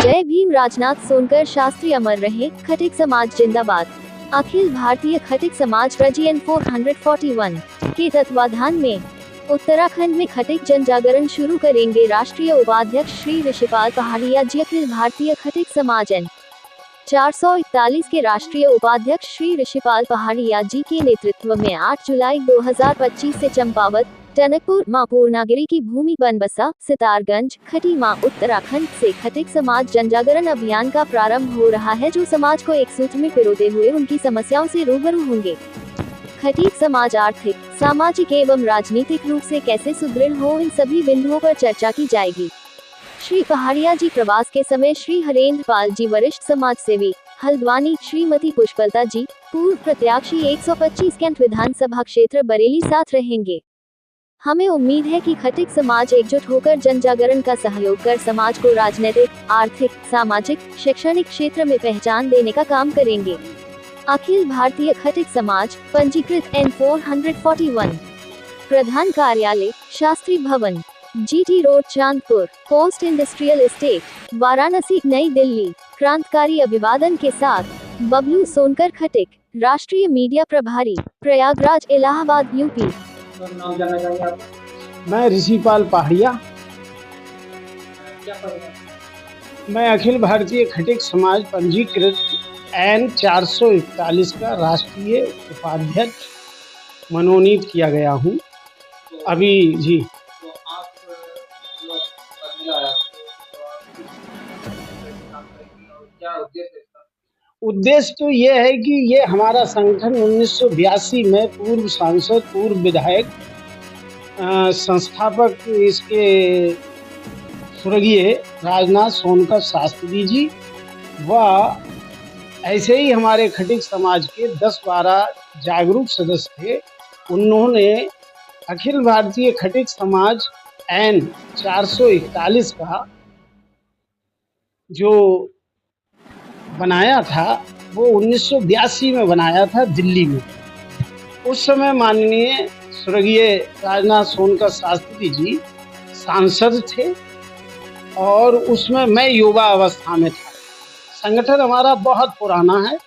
जय भीम। राजनाथ सोनकर शास्त्री अमर रहे, खटिक समाज जिंदाबाद। अखिल भारतीय खटिक समाज रजीएन 441 के तत्वाधान में उत्तराखंड में खटिक जन जागरण शुरू करेंगे राष्ट्रीय उपाध्यक्ष श्री ऋषिपाल पहाड़िया जी। अखिल भारतीय खटिक समाज एन 441 के राष्ट्रीय उपाध्यक्ष श्री ऋषिपाल पहाड़िया जी के नेतृत्व में 8 जुलाई 2025 से चंपावत, टनकपुर, मां पूर्णागिरी की भूमि बनबसा, सितारगंज, खटीमा, उत्तराखंड से खटिक समाज जनजागरण अभियान का प्रारंभ हो रहा है, जो समाज को एक सूत्र में पिरोते हुए उनकी समस्याओं से रूबरू होंगे। खटिक समाज आर्थिक, सामाजिक एवं राजनीतिक रूप से कैसे सुदृढ़ हो, इन सभी बिंदुओं पर चर्चा की जाएगी। श्री पहाड़िया जी प्रवास के समय श्री हरेंद्र पाल जी वरिष्ठ समाज सेवी हल्द्वानी, श्रीमती पुष्पलता जी पूर्व प्रत्याशी 125 कैंट विधानसभा क्षेत्र बरेली साथ रहेंगे। हमें उम्मीद है कि खटिक समाज एकजुट होकर जन जागरण का सहयोग कर समाज को राजनीतिक, आर्थिक, सामाजिक, शैक्षणिक क्षेत्र में पहचान देने का काम करेंगे। अखिल भारतीय खटिक समाज पंजीकृत N 441, प्रधान कार्यालय शास्त्री भवन, GT road, Chandpur, post industrial estate, Varanasi, नई दिल्ली। क्रांतिकारी अभिवादन के साथ बबलू सोनकर खटिक, राष्ट्रीय मीडिया प्रभारी, प्रयागराज, इलाहाबाद, यूपी। नाम जानना चाहेंगे आप? मैं ऋषिपाल पहाड़िया। मैं अखिल भारतीय खटिक समाज पंजीकृत N 441 का राष्ट्रीय उपाध्यक्ष मनोनीत किया गया हूँ अभी जी। तो आप जो पद मिला है आपको, क्या उद्देश्य है इसका? उद्देश्य तो ये है कि ये हमारा संगठन 1982 में पूर्व सांसद, पूर्व विधायक, संस्थापक इसके स्वर्गीय राजनाथ सोनकर शास्त्री जी व ऐसे ही हमारे खटिक समाज के 10-12 जागरूक सदस्य थे। उन्होंने अखिल भारतीय खटिक समाज N 441 का जो बनाया था वो 1982 में बनाया था दिल्ली में। उस समय माननीय स्वर्गीय राजनाथ सोनकर शास्त्री जी सांसद थे और उसमें मैं युवा अवस्था में था। संगठन हमारा बहुत पुराना है।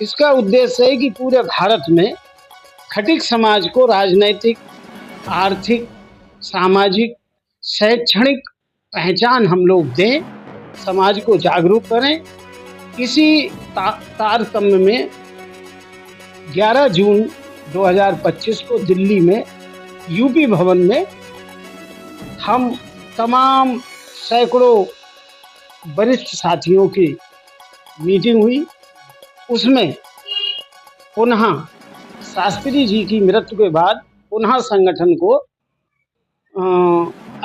इसका उद्देश्य है कि पूरे भारत में खटिक समाज को राजनैतिक, आर्थिक, सामाजिक, शैक्षणिक पहचान हम लोग दें, समाज को जागरूक करें। इसी तारतम्य में 11 जून 2025 को दिल्ली में यूपी भवन में हम तमाम सैकड़ों वरिष्ठ साथियों की मीटिंग हुई। उसमें पुनः शास्त्री जी की मृत्यु के बाद पुनः संगठन को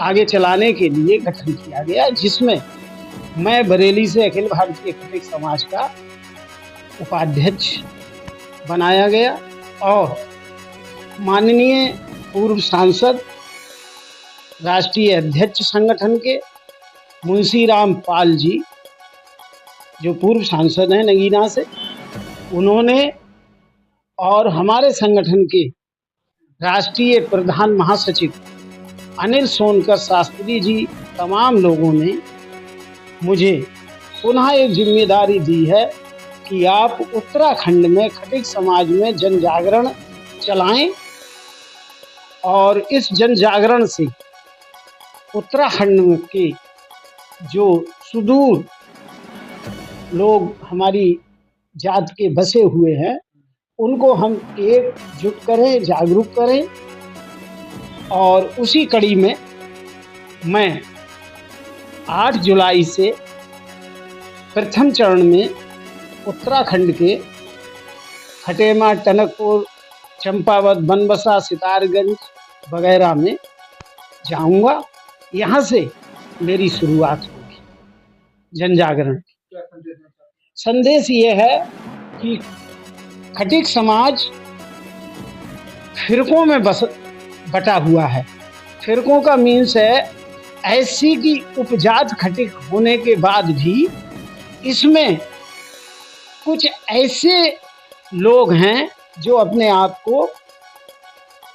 आगे चलाने के लिए गठन किया गया, जिसमें मैं बरेली से अखिल भारतीय खटिक समाज का उपाध्यक्ष बनाया गया और माननीय पूर्व सांसद, राष्ट्रीय अध्यक्ष संगठन के मुंशीराम पाल जी, जो पूर्व सांसद हैं नगीना से, उन्होंने और हमारे संगठन के राष्ट्रीय प्रधान महासचिव अनिल सोनकर शास्त्री जी, तमाम लोगों ने मुझे पुनः एक जिम्मेदारी दी है कि आप उत्तराखंड में खटिक समाज में जन जागरण चलाएं और इस जन जागरण से उत्तराखंड के जो सुदूर लोग हमारी जात के बसे हुए हैं उनको हम एकजुट करें, जागरूक करें। और उसी कड़ी में मैं 8 जुलाई से प्रथम चरण में उत्तराखंड के खटेमा, टनकपुर, चंपावत, बनबसा, सितारगंज वगैरह में जाऊंगा। यहाँ से मेरी शुरुआत होगी जन जागरण। क्या संदेश देना चाहते हैं? संदेश ये है कि खटिक समाज फिरकों में बटा हुआ है। फिरकों का मीन्स है ऐसी की उपजात खटिक होने के बाद भी इसमें कुछ ऐसे लोग हैं जो अपने आप को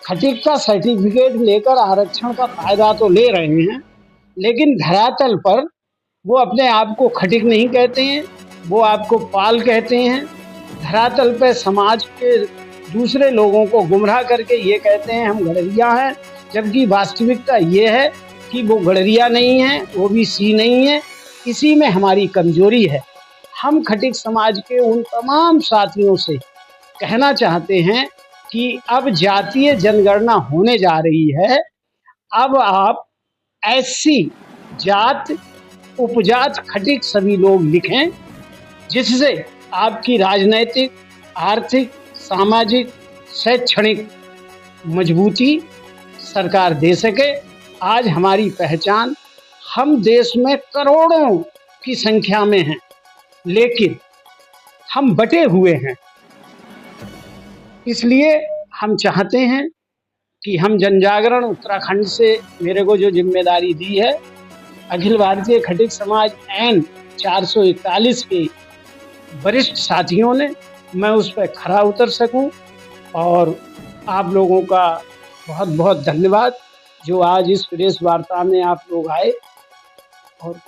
खटिक का सर्टिफिकेट लेकर आरक्षण का फायदा तो ले रहे हैं, लेकिन धरातल पर वो अपने आप को खटिक नहीं कहते हैं, वो आपको पाल कहते हैं। धरातल पे समाज के दूसरे लोगों को गुमराह करके ये कहते हैं हम गडरिया हैं, जबकि वास्तविकता ये है कि वो गडरिया नहीं है, वो भी सी नहीं है। इसी में हमारी कमजोरी है। हम खटिक समाज के उन तमाम साथियों से कहना चाहते हैं कि अब जातीय जनगणना होने जा रही है। अब आप एससी जात, उपजात, खटिक सभी लोग लिखें, जिससे आपकी राजनैतिक, आर्थिक, सामाजिक, शैक्षणिक मजबूती सरकार दे सके। आज हमारी पहचान, हम देश में करोड़ों की संख्या में हैं, लेकिन हम बटे हुए हैं। इसलिए हम चाहते हैं कि हम जनजागरण उत्तराखंड से मेरे को जो जिम्मेदारी दी है, अखिल भारतीय खटिक समाज एन 441 के वरिष्ठ साथियों ने, मैं उस पर खरा उतर सकूं। और आप लोगों का बहुत बहुत धन्यवाद जो आज इस प्रेस वार्ता में आप लोग आए। और